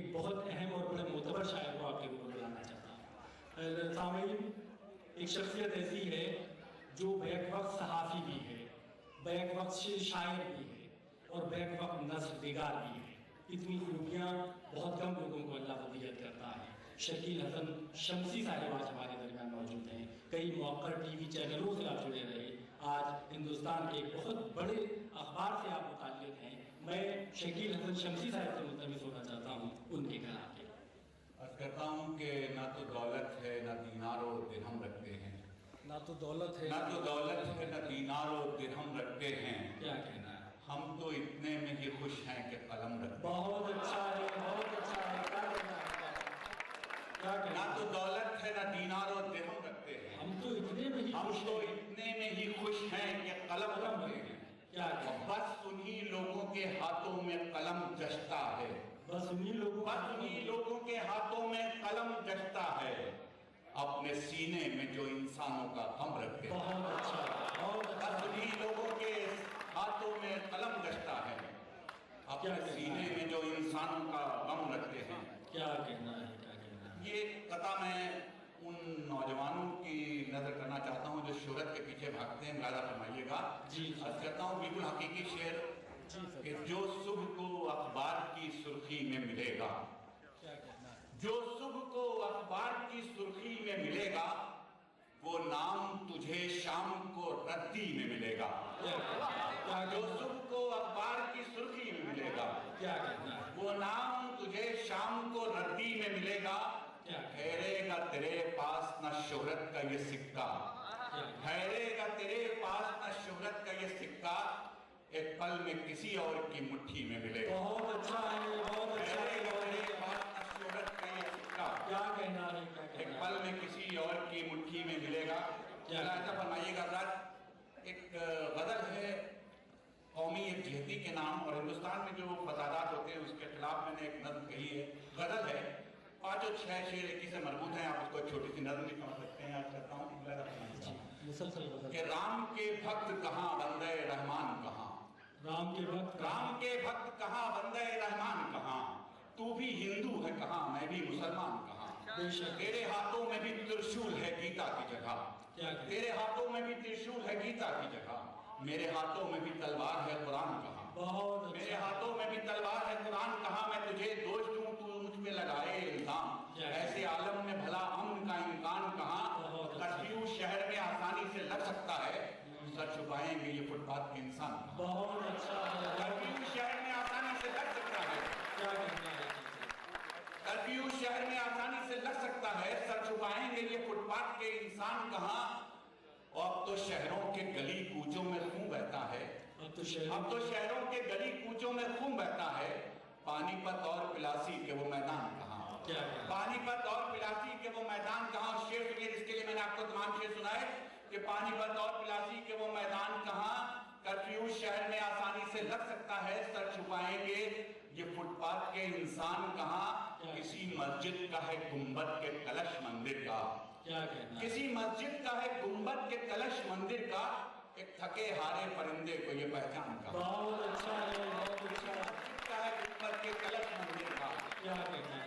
ایک بہت اہم اور بڑے معتبر شاعر کو آپ کے اوپر بلانا چاہتا ہوں۔ سامعین، ایک شخصیت ایسی ہے جو بیک وقت صحافی بھی ہے، بیک وقت شاعر بھی ہے اور بیک وقت نثر نگار بھی ہے۔ اتنی خوبیاں بہت کم لوگوں کو اللہ وضعیت کرتا ہے۔ شکیل حسن شمسی صاحب آج ہمارے درمیان موجود ہیں۔ کئی موقع ٹی وی چینلوں سے آپ جڑے رہے، آج ہندوستان کے ایک بہت بڑے اخبار سے آپ متعلق ہیں۔ میں شکیل حسن شمسی صاحب سے ملتمس ہونا چاہتا ہوں ان کے کلام کے۔ عرض کرتا ہوں کہ نہ تو دولت ہے نہ دینار و درہم رکھتے ہیں، نہ تو دولت ہے نہ دینار و درہم رکھتے ہیں، کیا کہنا ہے؟ ہم تو اتنے میں ہی خوش ہیں کہ قلم رکھتے ہیں۔ بہت اچھا ہے، بہت اچھا ہے، کیا کہنا ہے؟ نہ تو دولت ہے نہ دینار و درہم رکھتے ہیں، ہم تو اتنے میں ہی خوش ہیں کہ قلم رکھتے ہیں۔ کیا بس انہی لوگوں کے ہاتھوں میں قلم جچتا ہے، بس انہی لوگوں کے ہاتھوں میں قلم جچتا ہے، اپنے سینے میں جو انسانوں کا غم رکھتے ہیں۔ بہت اچھا، بہت اچھا۔ بس انہی لوگوں کے ہاتھوں میں قلم جچتا ہے، اپنے سینے میں جو انسانوں کا غم رکھتے ہیں۔ کیا کہنا ہے، کیا کہنا ہے؟ یہ قطعہ میں ان نوجوانوں کی نظر کرنا چاہتا ہوں جو شہرت کے پیچھے بھاگتے ہیں، ملاحظہ فرمائیے گا۔ عرض کرتا ہوں بالکل حقیقی شعر کہ جو صبح کو اخبار کی سرخی میں ملے گا، کیا کہنا ہے؟ جو صبح کو اخبار کی سرخی میں ملے گا، وہ نام تجھے شام کو ردی میں ملے گا۔ جو صبح کو اخبار کی سرخی میں ملے گا، کیا کہنا ہے؟ وہ نام تجھے شام کو ردی میں ملے گا۔ ٹھہرے گا تیرے پاس نہ شہرت کا یہ سکہ، ٹھہرے گا تیرے پاس نہ شہرت کا یہ سکہ، ایک پل میں کسی اور کی مٹھی میں ملے گا۔ بہت اچھا ہے، بہت اچھا ہے۔ ٹھہرے گا تیرے پاس نہ شہرت کا یہ سکہ، کیا کہنا ہے، کیا کہنا ہے؟ ایک پل میں کسی اور کی مٹھی میں ملے گا۔ ایسا فرمائیے گا حضرات، ایک غزل ہے قومی ایک جہتی کے نام، اور ہندوستان میں جو فسادات ہوتے ہیں اس کے خلاف میں نے ایک نظم کہی ہے، غزل ہے، 5 اور 6 شعر ایک ہی سے مربوط ہیں، آپ اس کو ایک چھوٹی سی نظم بھی سمجھ سکتے ہیں۔ عرض کرتا ہوں مسلسل کہ رام کے بھکت کہاں بندے رحمان کہاں، رام کے بھکت کہاں بندے رحمان کہاں، تو بھی ہندو ہے کہاں میں بھی مسلمان کہاں، تیرے ہاتھوں میں بھی ترشول ہے گیتا کی جگہ، تیرے ہاتھوں میں بھی ترشول ہے گیتا کی جگہ، میرے ہاتھوں میں بھی تلوار ہے قرآن کہاں، میرے ہاتھوں میں بھی تلوار ہے قرآن کہاں، میں تجھے دوش دوں تو مجھ پہ لگائے الزام، ایسے عالم میں بھلا امن کا امکان کہاں، کرفیو شہر میں آسانی سے لگ سکتا ہے، سر چھپائیں گے یہ فٹ پاتھ کے انسان، بہت اچھا ہے۔ کرفیو شہر میں آسانی سے لگ سکتا ہے، کیا کہنا ہے؟ کرفیو شہر میں آسانی سے لگ سکتا ہے، سر چھپائیں گے یہ فٹ پاتھ کے انسان کہاں، اب تو شہروں کے گلی کوچوں میں خون بہتا ہے، اب تو شہروں کے گلی کوچوں میں خون بہتا ہے، پانی پت اور پلاسی کے وہ میدان کہاں، پانی پت اور پلاسی کے وہ میدان کہاں، شعر سنیے جس کے لیے میں نے آپ کو تمام شعر سنائے کہ پانی پت اور پلاسی کے وہ میدان کہاں، کرفیو شہر میں آسانی سے لگ سکتا ہے، سر چھپائیں گے یہ فٹ پاتھ کے انسان کہاں، کسی مسجد کا ہے گنبد کے کلش مندر کا، کسی مسجد کا ہے گنبد کے کلش مندر کا، ایک تھکے ہارے پرندے کو یہ پہچان کہاں، بہت اچھا ہے، بہت اچھا ہے۔ مسجد کا ہے گنبد کے کلش مندر کا، کیا کہنا ہے؟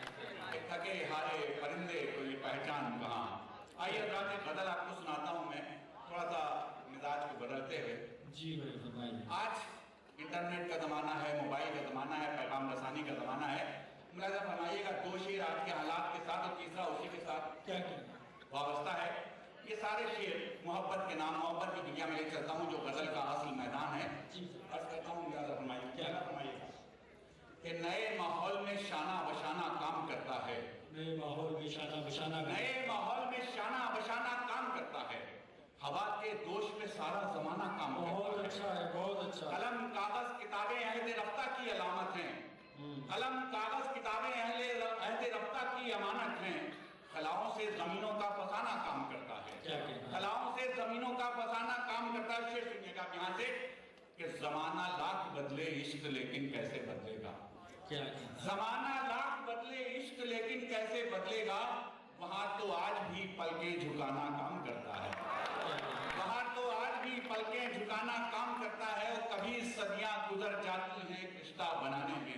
ایک تھکے ہارے پرندے کو یہ پہچان کہاں۔ آئیے حضرات ایک غزل آپ کو سناتا ہوں میں، تھوڑا سا مزاج کو بدلتے ہوئے۔ جی بھائی فرمائیے۔ آج انٹرنیٹ کا زمانہ ہے، موبائل کا زمانہ ہے، پیغام رسانی کا زمانہ ہے، ملاحظہ فرمائیے گا 2 شعر آج کے حالات کے ساتھ اور تیسرا اسی کے ساتھ کیا کہنا وابستہ ہے۔ یہ سارے شعر محبت کے نام، محبت کی دنیا میں لے چلتا ہوں جو غزل کا اصل میدان ہے۔ عرض کرتا ہوں ملاحظہ فرمائیے، کیا فرمائیے گا کہ نئے ماحول میں شانہ بشانہ کام کرتا ہے، نئے ماحول میں شانہ بشانہ کام کرتا ہے، ہوا کے دوش پہ سارا زمانہ کام کرتا ہے۔ بہت اچھا ہے، بہت اچھا۔ قلم کاغذ کتابیں عہد رفتہ کی علامت ہیں، قلم کاغذ کتابیں عہد رفتہ کی امانت ہیں، خلاؤں سے زمینوں کا فسانہ کام کرتا ہے، خلاؤں سے زمینوں کا فسانہ کام کرتا ہے۔ شعر سنیے گا یہاں سے کہ زمانہ لاکھ بدلے عشق لیکن کیسے بدلے گا، زمانہ لاکھ بدلے عشق لیکن کیسے بدلے گا، وہاں تو آج بھی پلکیں جھکانا کام کرتا ہے، وہاں تو آج بھی پلکیں جھکانا کام کرتا ہے، اور کبھی صدیاں گزر جاتی ہیں رشتہ بنانے میں،